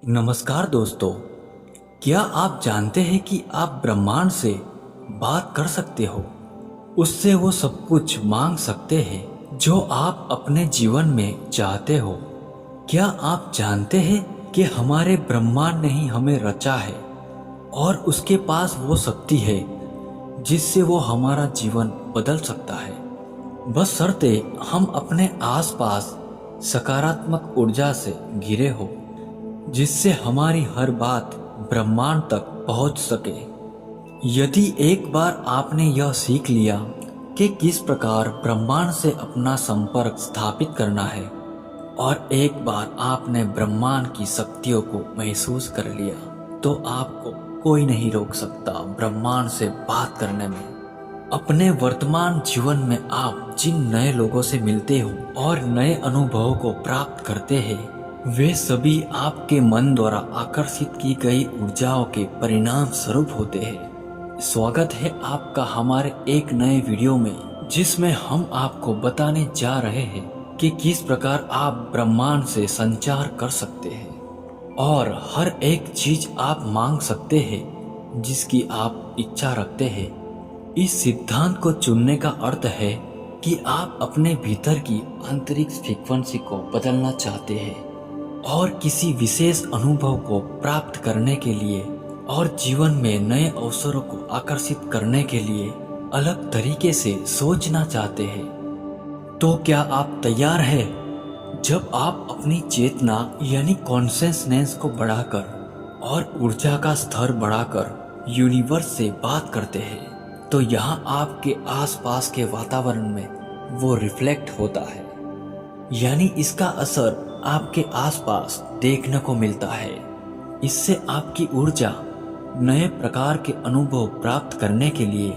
नमस्कार दोस्तों। क्या आप जानते हैं कि आप ब्रह्मांड से बात कर सकते हो? उससे वो सब कुछ मांग सकते हैं जो आप अपने जीवन में चाहते हो। क्या आप जानते हैं कि हमारे ब्रह्मांड ने ही हमें रचा है और उसके पास वो शक्ति है जिससे वो हमारा जीवन बदल सकता है। बस शर्ते हम अपने आसपास सकारात्मक ऊर्जा से घिरे हो, जिससे हमारी हर बात ब्रह्मांड तक पहुंच सके। यदि एक बार आपने यह सीख लिया कि किस प्रकार ब्रह्मांड से अपना संपर्क स्थापित करना है और एक बार आपने ब्रह्मांड की शक्तियों को महसूस कर लिया, तो आपको कोई नहीं रोक सकता ब्रह्मांड से बात करने में। अपने वर्तमान जीवन में आप जिन नए लोगों से मिलते हो और नए अनुभवों को प्राप्त करते हैं, वे सभी आपके मन द्वारा आकर्षित की गई ऊर्जाओं के परिणाम स्वरूप होते हैं। स्वागत है आपका हमारे एक नए वीडियो में, जिसमें हम आपको बताने जा रहे हैं कि किस प्रकार आप ब्रह्मांड से संचार कर सकते हैं और हर एक चीज आप मांग सकते हैं जिसकी आप इच्छा रखते हैं। इस सिद्धांत को चुनने का अर्थ है कि आप अपने भीतर की आंतरिक फ्रीक्वेंसी को बदलना चाहते हैं और किसी विशेष अनुभव को प्राप्त करने के लिए और जीवन में नए अवसरों को आकर्षित करने के लिए अलग तरीके से सोचना चाहते हैं। तो क्या आप तैयार हैं? जब आप अपनी चेतना यानी कॉन्शियसनेस को बढ़ाकर और ऊर्जा का स्तर बढ़ाकर यूनिवर्स से बात करते हैं, तो यहाँ आपके आसपास के वातावरण में वो रिफ्लेक्ट होता है, यानी इसका असर आपके आसपास देखने को मिलता है। इससे आपकी ऊर्जा नए प्रकार के अनुभव प्राप्त करने के लिए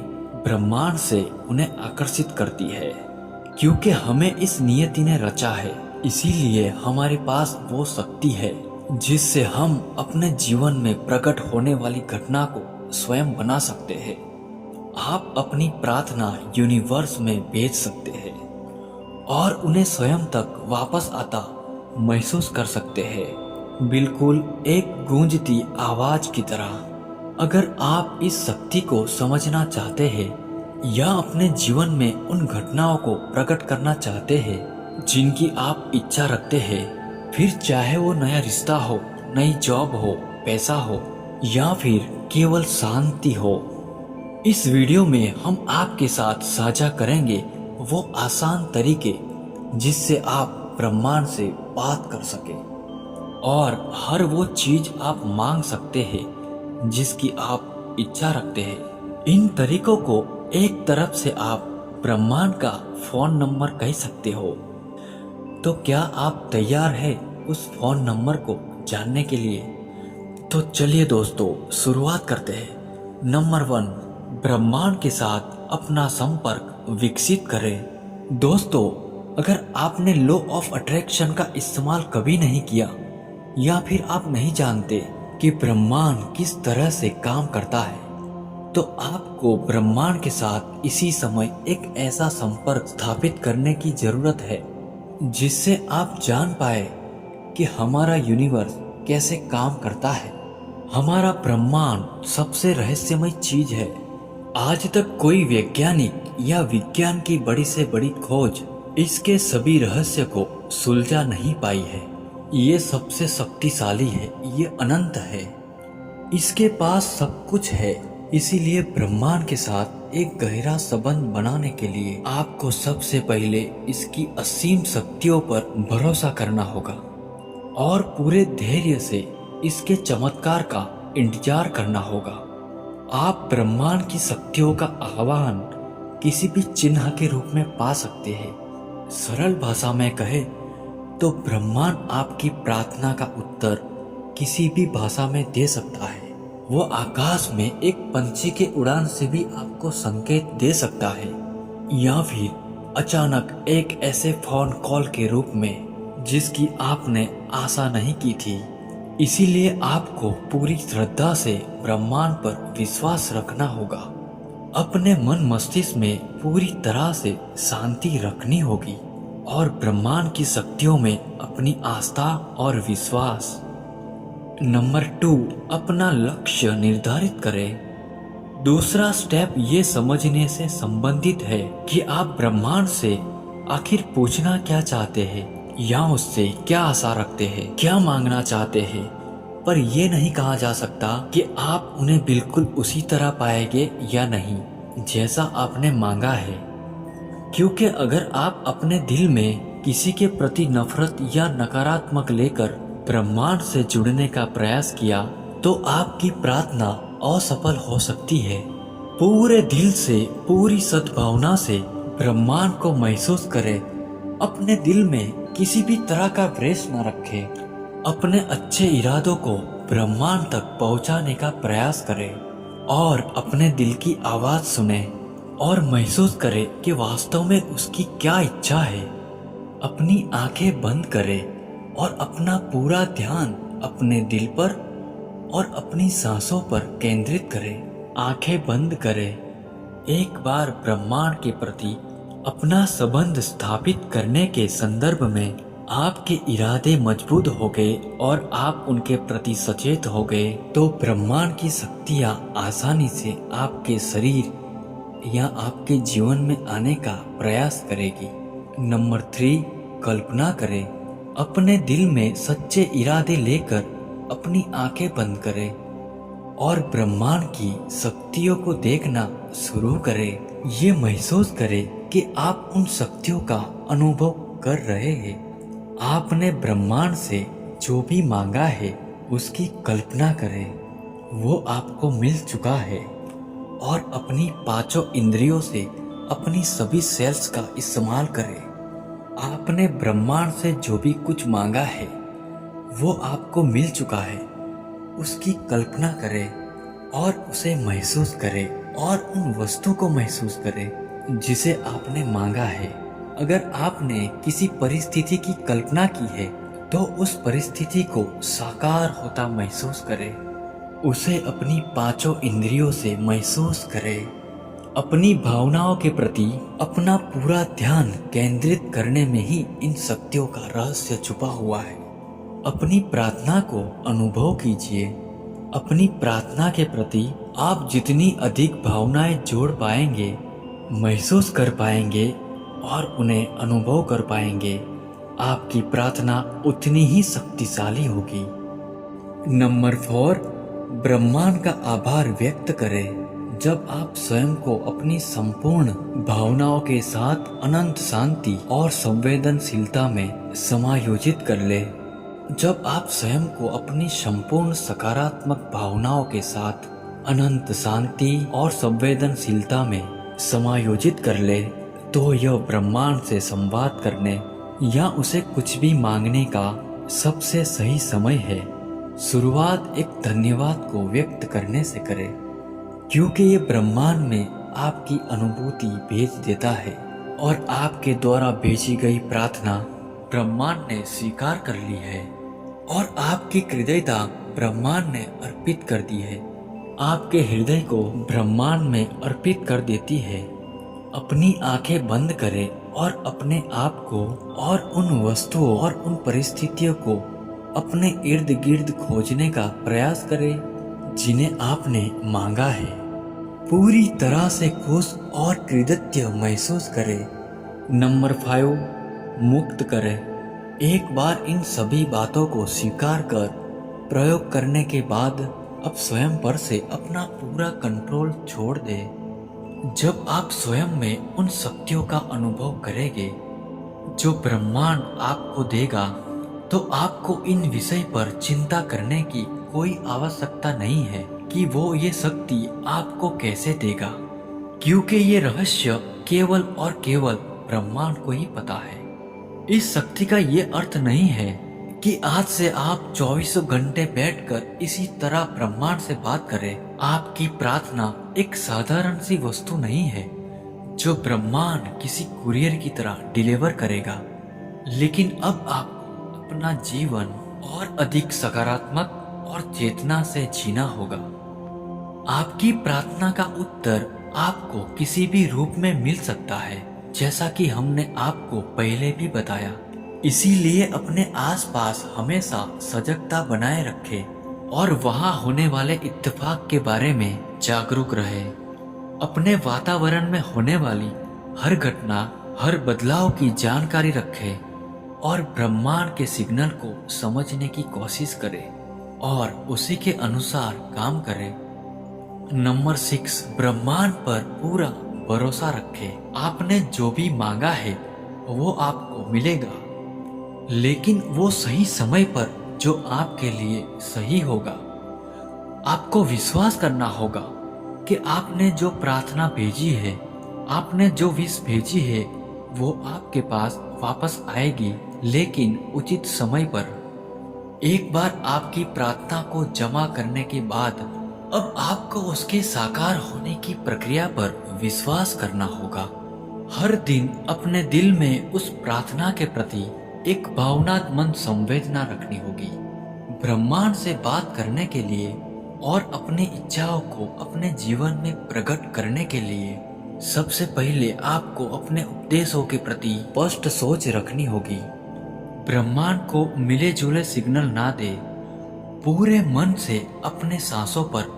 ब्रह्मांड से उन्हें आकर्षित करती है। क्योंकि हमें इस नियति ने रचा है, इसीलिए हमारे पास वो शक्ति है जिससे हम अपने जीवन में प्रकट होने वाली घटना को स्वयं बना सकते हैं। आप अपनी प्रार्थना यूनिवर्स में भेज सकते हैं और उन्हें स्वयं तक वापस आता महसूस कर सकते हैं, बिल्कुल एक गूंजती आवाज की तरह। अगर आप इस शक्ति को समझना चाहते हैं या अपने जीवन में उन घटनाओं को प्रकट करना चाहते हैं जिनकी आप इच्छा रखते हैं, फिर चाहे वो नया रिश्ता हो, नई जॉब हो, पैसा हो या फिर केवल शांति हो, इस वीडियो में हम आपके साथ साझा करेंगे वो आसान तरीके जिससे आप ब्रह्मांड से बात कर सके और हर वो चीज आप मांग सकते हैं जिसकी आप इच्छा रखते हैं। इन तरीकों को एक तरफ से आप ब्रह्मांड का फोन नंबर कह सकते हो। तो क्या आप तैयार है उस फोन नंबर को जानने के लिए? तो चलिए दोस्तों, शुरुआत करते हैं। नंबर 1, ब्रह्मांड के साथ अपना संपर्क विकसित करें। दोस्तों, अगर आपने लॉ ऑफ अट्रैक्शन का इस्तेमाल कभी नहीं किया या फिर आप नहीं जानते कि ब्रह्मांड किस तरह से काम करता है, तो आपको ब्रह्मांड के साथ इसी समय एक ऐसा संपर्क स्थापित करने की जरूरत है जिससे आप जान पाए कि हमारा यूनिवर्स कैसे काम करता है। हमारा ब्रह्मांड सबसे रहस्यमय चीज है। आज तक कोई वैज्ञानिक या विज्ञान की बड़ी से बड़ी खोज इसके सभी रहस्य को सुलझा नहीं पाई है। ये सबसे शक्तिशाली है, ये अनंत है, इसके पास सब कुछ है। इसीलिए ब्रह्मांड के साथ एक गहरा संबंध बनाने के लिए आपको सबसे पहले इसकी असीम शक्तियों पर भरोसा करना होगा और पूरे धैर्य से इसके चमत्कार का इंतजार करना होगा। आप ब्रह्मांड की शक्तियों का आह्वान किसी भी चिन्ह के रूप में पा सकते हैं। सरल भाषा में कहे तो ब्रह्मांड आपकी प्रार्थना का उत्तर किसी भी भाषा में दे सकता है। वो आकाश में एक पंछी के उड़ान से भी आपको संकेत दे सकता है या फिर अचानक एक ऐसे फोन कॉल के रूप में जिसकी आपने आशा नहीं की थी। इसीलिए आपको पूरी श्रद्धा से ब्रह्मांड पर विश्वास रखना होगा। अपने मन मस्तिष्क में पूरी तरह से शांति रखनी होगी और ब्रह्मांड की शक्तियों में अपनी आस्था और विश्वास नंबर 2, अपना लक्ष्य निर्धारित करें। दूसरा स्टेप ये समझने से संबंधित है कि आप ब्रह्मांड से आखिर पूछना क्या चाहते हैं या उससे क्या आशा रखते हैं, क्या मांगना चाहते हैं। पर यह नहीं कहा जा सकता कि आप उन्हें बिल्कुल उसी तरह पाएंगे या नहीं जैसा आपने मांगा है, क्योंकि अगर आप अपने दिल में किसी के प्रति नफरत या नकारात्मक लेकर ब्रह्मांड से जुड़ने का प्रयास किया तो आपकी प्रार्थना असफल हो सकती है। पूरे दिल से, पूरी सद्भावना से ब्रह्मांड को महसूस करें। अपने दिल में किसी भी तरह का द्वेष न रखें। अपने अच्छे इरादों को ब्रह्मांड तक पहुंचाने का प्रयास करें और अपने दिल की आवाज सुने और महसूस करें कि वास्तव में उसकी क्या इच्छा है। अपनी आंखें बंद करें और अपना पूरा ध्यान अपने दिल पर और अपनी सांसों पर केंद्रित करें। आंखें बंद करें। एक बार ब्रह्मांड के प्रति अपना संबंध स्थापित करने के संदर्भ में आपके इरादे मजबूत हो गए और आप उनके प्रति सचेत हो गए तो ब्रह्मांड की शक्तियाँ आसानी से आपके शरीर या आपके जीवन में आने का प्रयास करेगी। नंबर 3, कल्पना करें। अपने दिल में सच्चे इरादे लेकर अपनी आंखें बंद करें और ब्रह्मांड की शक्तियों को देखना शुरू करें। ये महसूस करें कि आप उन शक्तियों का अनुभव कर रहे हैं। आपने ब्रह्मांड से जो भी मांगा है उसकी कल्पना करें। वो आपको मिल चुका है और अपनी पांचों इंद्रियों से अपनी सभी सेल्स का इस्तेमाल करें। आपने ब्रह्मांड से जो भी कुछ मांगा है वो आपको मिल चुका है। उसकी कल्पना करें और उसे महसूस करें और उन वस्तु को महसूस करें जिसे आपने मांगा है। अगर आपने किसी परिस्थिति की कल्पना की है तो उस परिस्थिति को साकार होता महसूस करें। उसे अपनी पांचों इंद्रियों से महसूस करें। अपनी भावनाओं के प्रति अपना पूरा ध्यान केंद्रित करने में ही इन शक्तियों का रहस्य छुपा हुआ है। अपनी प्रार्थना को अनुभव कीजिए। अपनी प्रार्थना के प्रति आप जितनी अधिक भावनाएं जोड़ पाएंगे, महसूस कर पाएंगे और उन्हें अनुभव कर पाएंगे, आपकी प्रार्थना उतनी ही शक्तिशाली होगी। नंबर 4, ब्रह्मांड का आभार व्यक्त करें। जब आप स्वयं को अपनी संपूर्ण भावनाओं के साथ अनंत शांति और संवेदनशीलता में समायोजित कर ले, जब आप स्वयं को अपनी संपूर्ण सकारात्मक भावनाओं के साथ अनंत शांति और संवेदनशीलता में समायोजित कर ले, तो यह ब्रह्मांड से संवाद करने या उसे कुछ भी मांगने का सबसे सही समय है। शुरुआत एक धन्यवाद को व्यक्त करने से करें, क्योंकि ये ब्रह्मांड में आपकी अनुभूति भेज देता है और आपके द्वारा भेजी गई प्रार्थना ब्रह्मांड ने स्वीकार कर ली है और आपकी कृतज्ञता ब्रह्मांड ने अर्पित कर दी है। आपके हृदय को ब्रह्मांड में अर्पित कर देती है। अपनी आंखें बंद करें और अपने आप को और उन वस्तुओं और उन परिस्थितियों को अपने इर्द गिर्द खोजने का प्रयास करें जिन्हें आपने मांगा है। पूरी तरह से खुश और कृतज्ञ महसूस करें। नंबर 5, मुक्त करें। एक बार इन सभी बातों को स्वीकार कर प्रयोग करने के बाद अब स्वयं पर से अपना पूरा कंट्रोल छोड़ दें। जब आप स्वयं में उन शक्तियों का अनुभव करेंगे जो ब्रह्मांड आपको देगा, तो आपको इन विषय पर चिंता करने की कोई आवश्यकता नहीं है कि वो ये शक्ति आपको कैसे देगा, क्योंकि ये रहस्य केवल और केवल ब्रह्मांड को ही पता है। इस शक्ति का ये अर्थ नहीं है कि आज से आप 24 घंटे बैठकर इसी तरह ब्रह्मांड से बात करें। आपकी प्रार्थना एक साधारण सी वस्तु नहीं है जो ब्रह्मांड किसी कुरियर की तरह डिलीवर करेगा, लेकिन अब आपको अपना जीवन और अधिक सकारात्मक और चेतना से जीना होगा। आपकी प्रार्थना का उत्तर आपको किसी भी रूप में मिल सकता है, जैसा कि हमने आपको पहले भी बताया। इसीलिए अपने आसपास हमेशा सजगता बनाए रखें और वहां होने वाले इत्तेफाक के बारे में जागरूक रहे। अपने वातावरण में होने वाली हर घटना, हर बदलाव की जानकारी रखे और ब्रह्मांड के सिग्नल को समझने की कोशिश करे और उसी के अनुसार काम करे। नंबर 6, ब्रह्मांड पर पूरा भरोसा रखे। आपने जो भी मांगा है वो आपको मिलेगा, लेकिन वो सही समय पर जो आपके लिए सही होगा। आपको विश्वास करना होगा कि आपने जो प्रार्थना भेजी है, आपने जो विश भेजी है, वो आपके पास वापस आएगी, लेकिन उचित समय पर। एक बार आपकी प्रार्थना को जमा करने के बाद अब आपको उसके साकार होने की प्रक्रिया पर विश्वास करना होगा। हर दिन अपने दिल में उस प्रार्थना के प्रति एक भावनात्मक संवेदना रखनी होगी। ब्रह्मांड से बात करने के लिए और अपनी इच्छाओं को अपने जीवन में प्रकट करने के लिए सबसे पहले आपको अपने उपदेशों के प्रति स्पष्ट सोच रखनी होगी। ब्रह्मांड को मिले जुले सिग्नल ना दे। पूरे मन से अपने सांसों पर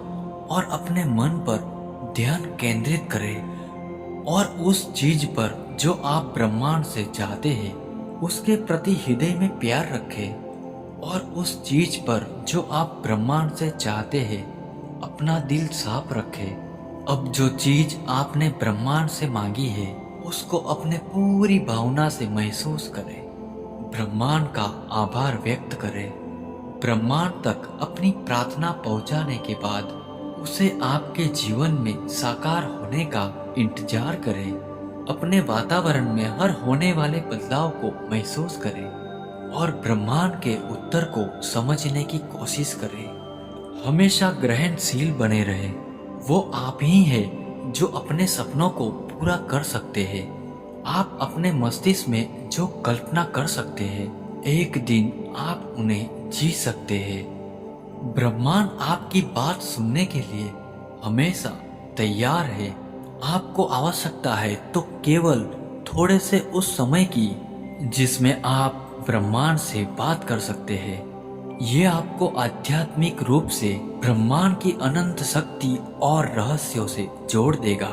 और अपने मन पर ध्यान केंद्रित करें और उस चीज पर जो आप ब्रह्मांड से चाहते हैं उसके प्रति हृदय में प्यार रखें और उस चीज पर जो आप ब्रह्मांड से चाहते हैं अपना दिल साफ रखें। अब जो चीज आपने ब्रह्मांड से मांगी है उसको अपने पूरी भावना से महसूस करें। ब्रह्मांड का आभार व्यक्त करें। ब्रह्मांड तक अपनी प्रार्थना पहुंचाने के बाद उसे आपके जीवन में साकार होने का इंतजार करें। अपने वातावरण में हर होने वाले बदलाव को महसूस करें और ब्रह्मांड के उत्तर को समझने की कोशिश करें। हमेशा ग्रहणशील बने रहें। वो आप ही हैं जो अपने सपनों को पूरा कर सकते हैं। आप अपने मस्तिष्क में जो कल्पना कर सकते हैं एक दिन आप उन्हें जी सकते हैं। ब्रह्मांड आपकी बात सुनने के लिए हमेशा तैयार है। आपको आवश्यकता है तो केवल थोड़े से उस समय की जिसमें आप ब्रह्मांड से बात कर सकते हैं। ये आपको आध्यात्मिक रूप से ब्रह्मांड की अनंत शक्ति और रहस्यों से जोड़ देगा।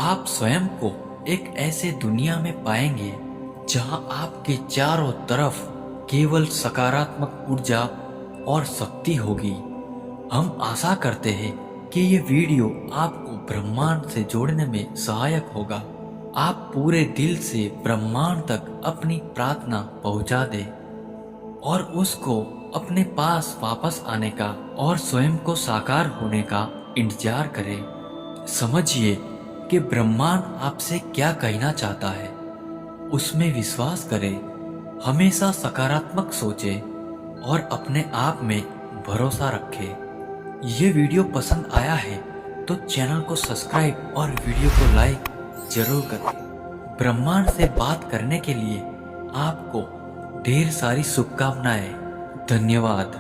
आप स्वयं को एक ऐसे दुनिया में पाएंगे जहां आपके चारों तरफ केवल सकारात्मक ऊर्जा और शक्ति होगी। हम आशा करते हैं कि ये वीडियो आपको ब्रह्मांड से जोड़ने में सहायक होगा। आप पूरे दिल से ब्रह्मांड तक अपनी प्रार्थना पहुंचा दें और उसको अपने पास वापस आने का और स्वयं को साकार होने का इंतजार करें। समझिए कि ब्रह्मांड आपसे क्या कहना चाहता है, उसमें विश्वास करें। हमेशा सकारात्मक सोचें और अपने आप में भरोसा रखें। ये वीडियो पसंद आया है तो चैनल को सब्सक्राइब और वीडियो को लाइक जरूर करें। ब्रह्मांड से बात करने के लिए आपको ढेर सारी शुभकामनाएं। धन्यवाद।